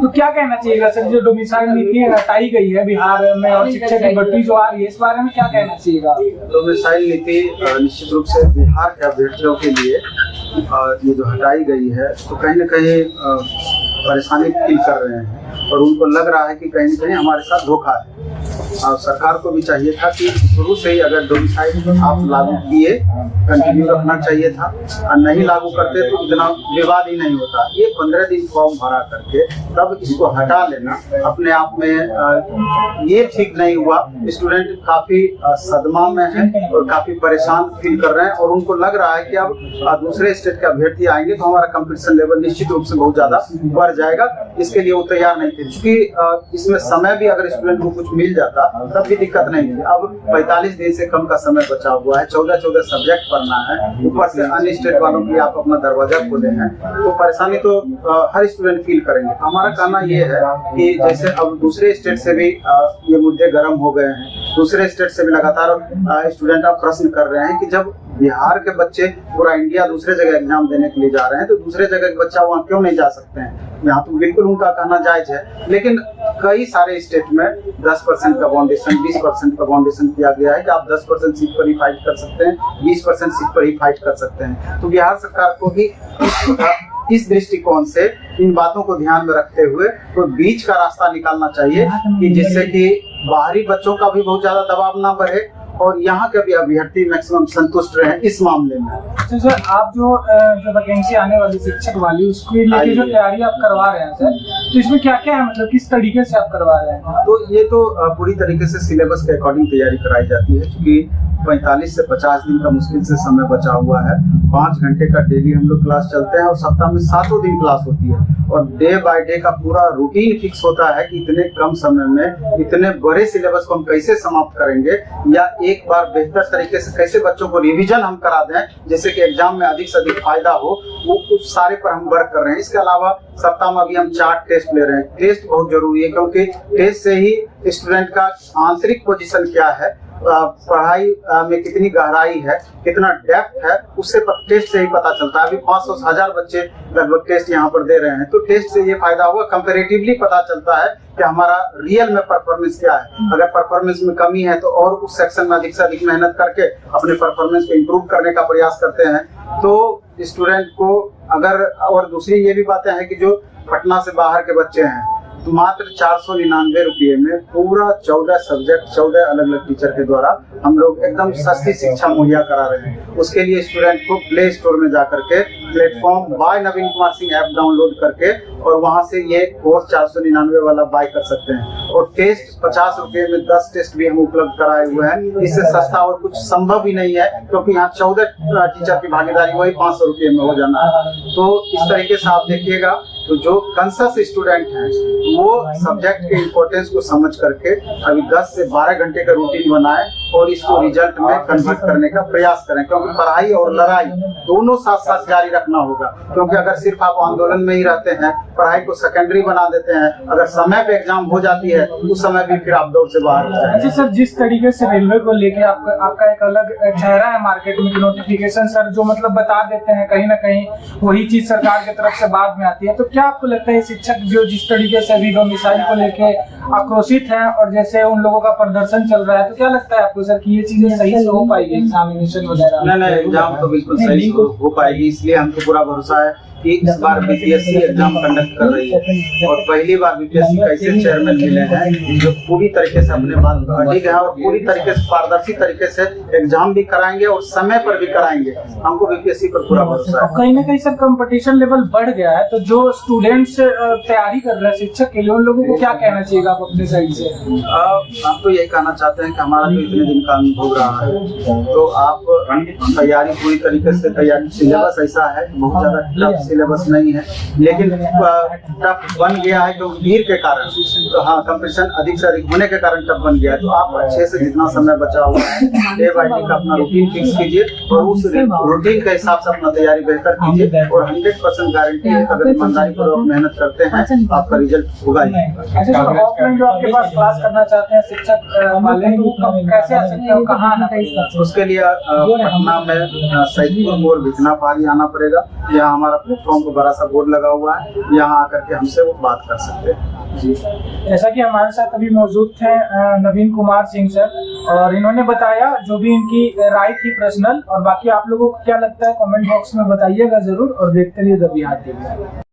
तो क्या कहना चाहिएगा सर, जो डोमिसाइल नीति हटाई गई है बिहार में और शिक्षक की बढ़ती जो आ रही है, इस बारे में क्या कहना चाहिएगा? डोमिसाइल नीति निश्चित रूप से बिहार के अभ्यर्थियों के लिए ये जो हटाई गई है तो कहीं न कहीं परेशानी फील कर रहे हैं और उनको लग रहा है कि कहीं न कहीं हमारे साथ धोखा है। और सरकार को भी चाहिए था कि शुरू से ही अगर डोमिसाइल आप लागू किए कंटिन्यू रखना चाहिए था, और नहीं लागू करते तो इतना विवाद ही नहीं होता। ये 15 दिन फॉर्म भरा करके तब इसको हटा लेना अपने आप में ये ठीक नहीं हुआ। स्टूडेंट काफी सदमा में है और काफी परेशान फील कर रहे हैं और उनको लग रहा है कि अब दूसरे स्टेट के अभ्यर्थी आएंगे तो हमारा कंपटीशन लेवल निश्चित रूप से बहुत ज्यादा बढ़ जाएगा। इसके लिए वो तैयार नहीं थे, क्योंकि इसमें समय भी अगर स्टूडेंट को कुछ मिल जाता तब भी दिक्कत नहीं थी। अब 45 दिन से कम का समय बचा हुआ है, 14 सब्जेक्ट पढ़ना है, ऊपर से अन्य स्टेट वालों की आप अपना दरवाजा खोले हैं तो परेशानी तो हर स्टूडेंट फील करेंगे। हमारा कहना ये है कि जैसे अब दूसरे स्टेट से भी ये मुद्दे गर्म हो गए हैं, दूसरे स्टेट से भी लगातार स्टूडेंट अब प्रश्न कर रहे हैं कि जब बिहार के बच्चे पूरा इंडिया दूसरे जगह एग्जाम देने के लिए जा रहे हैं तो दूसरे जगह के बच्चा वहाँ क्यों नहीं जा सकते हैं? यहाँ तो बिल्कुल उनका कहना जायज है, लेकिन कई सारे स्टेट में 10% का फाउंडेशन 20% का फाउंडेशन किया गया है कि आप 10% सीट पर ही फाइट कर सकते हैं, 20% सीट पर ही फाइट कर सकते हैं। तो बिहार सरकार को भी इस दृष्टिकोण से इन बातों को ध्यान में रखते हुए तो बीच का रास्ता निकालना चाहिए कि जिससे कि बाहरी बच्चों का भी बहुत ज्यादा दबाव ना बढ़े और यहाँ के भी अभ्यर्थी मैक्सिमम संतुष्ट रहे इस मामले में। तो सर आप जो वैकेंसी आने वाली शिक्षक वाली उसके लिए जो तैयारी आप करवा रहे हैं सर, तो इसमें क्या क्या है, मतलब किस तरीके से आप करवा रहे हैं? तो ये तो पूरी तरीके से सिलेबस के अकॉर्डिंग तैयारी कराई जाती है, क्योंकि 45 से 50 दिन का मुश्किल से समय बचा हुआ है। 5 घंटे का डेली हम लोग क्लास चलते हैं और सप्ताह में 7 दिन क्लास होती है और डे बाय डे का पूरा रूटीन फिक्स होता है कि इतने कम समय में इतने बड़े सिलेबस को हम कैसे समाप्त करेंगे या एक बार बेहतर तरीके से कैसे बच्चों को रिवीजन हम करा दें जिससे कि एग्जाम में अधिक से अधिक फायदा हो, वो कुछ सारे पर हम वर्क कर रहे हैं। इसके अलावा सप्ताह में अभी हम 4 टेस्ट ले रहे हैं। टेस्ट बहुत जरूरी है क्योंकि टेस्ट से ही स्टूडेंट का आंतरिक पोजीशन क्या है, पढ़ाई में कितनी गहराई है, कितना डेप्थ है, उससे टेस्ट से ही पता चलता है। अभी 500 से 1000 बच्चे लगभग टेस्ट यहाँ पर दे रहे हैं, तो टेस्ट से ये फायदा हुआ, कंपैरेटिवली पता चलता है कि हमारा रियल में परफॉर्मेंस क्या है। अगर परफॉर्मेंस में कमी है तो और उस सेक्शन में अधिक से अधिक मेहनत करके अपने परफॉर्मेंस को इम्प्रूव करने का प्रयास करते हैं। तो स्टूडेंट को अगर, और दूसरी ये भी बातें हैं कि जो पटना से बाहर के बच्चे हैं तो मात्र 499 रुपये में पूरा 14 सब्जेक्ट 14 अलग अलग टीचर के द्वारा हम लोग एकदम सस्ती शिक्षा मुहैया करा रहे हैं। उसके लिए स्टूडेंट को प्ले स्टोर में जाकर के प्लेटफॉर्म बाय नवीन कुमार सिंह ऐप डाउनलोड करके और वहां से ये कोर्स 499 वाला बाय कर सकते हैं। और टेस्ट 50 रुपये में 10 टेस्ट भी हम उपलब्ध कराए हुए हैं। इससे सस्ता और कुछ संभव ही नहीं है, क्योंकि यहाँ 14 टीचर की भागीदारी वही 500 रुपये में हो जाना है। तो इस तरीके से आप देखिएगा तो जो कंसस स्टूडेंट हैं वो सब्जेक्ट के इम्पोर्टेंस को समझ करके अभी 10 से 12 घंटे का रूटीन बनाए और इसको रिजल्ट में कन्वर्ट करने का प्रयास करें, क्योंकि पढ़ाई और लड़ाई दोनों साथ साथ जारी रखना होगा। क्योंकि अगर सिर्फ आप आंदोलन में ही रहते हैं, पढ़ाई को सेकेंडरी बना देते हैं, अगर समय पे एग्जाम हो जाती है उस समय भी फिर आप दौड़ से बाहर हो जाएंगे। अच्छा सर, जिस तरीके से रेलवे को लेके आपका एक अलग चेहरा है मार्केट में, नोटिफिकेशन सर जो मतलब बता देते हैं कहीं ना कहीं वही चीज सरकार की तरफ से बाद में आती है, तो क्या आपको लगता है शिक्षक जो जिस तरीके से अभी डोमिसाइल को लेके आक्रोशित हैं और जैसे उन लोगों का प्रदर्शन चल रहा है, तो क्या लगता है आपको सर कि ये चीजें सही से हो पाएगी एग्जामिनेशन वगैरह? नहीं, एग्जाम तो बिल्कुल सही हो पाएगी, इसलिए हमको पूरा भरोसा है कि इस बार बीपीएससी एग्जाम कंडक्ट कर रही है और पहली बार बीपीएससी का ऐसे चेयरमैन मिले हैं जो पूरी तरीके से अपने बात को अडिग है और पूरी तरीके से पारदर्शी तरीके से एग्जाम भी कराएंगे और समय पर भी कराएंगे। हमको बीपीएससी पर पूरा भरोसा है। कहीं ना कहीं सर कंपटीशन लेवल बढ़ गया है, तो जो स्टूडेंट्स तैयारी कर रहे हैं शिक्षक के लिए उन लोगों को क्या कहना चाहिए आप अपने साइड से? हम तो यही कहना चाहते हैं कि हमारा तो इतने दिन का अनुभव रहा है, तो आप तैयारी पूरी तरीके से तैयारी, सिलेबस ऐसा है बहुत ज्यादा टफ सिलेबस नहीं है, लेकिन टफ बन गया है क्योंकि भीड़ के कारण, तो हाँ कंपटीशन अधिक से अधिक होने के कारण टफ बन गया है। तो आप अच्छे से जितना समय बचा हुआ है डे बाय डे का अपना रूटीन फिक्स कीजिए और उस रूटीन के हिसाब से अपना तैयारी बेहतर कीजिए और 100% गारंटी है अगर ईमानदारी पूर्वक मेहनत करते हैं आपका रिजल्ट होगा ही। ऑफलाइन जो आपके पास क्लास करना चाहते हैं शिक्षक वाले, तो कैसे आ सकते हो, कहाँ आना पड़ेगा? उसके लिए पटना में सैदपुर मोड़ भिकना पहाड़ी आना पड़ेगा। यहाँ हमारा प्लेटफॉर्म पर बड़ा सा बोर्ड लगा हुआ है, यहाँ आकर के हमसे वो बात कर सकते हैं। जी, जैसा कि हमारे साथ अभी मौजूद थे नवीन कुमार सिंह सर, और इन्होंने बताया जो भी इनकी राय थी पर्सनल, और बाकी आप लोगों को क्या लगता है कमेंट बॉक्स में बताइएगा जरूर, और देखते रहिए द बिहार टीवी।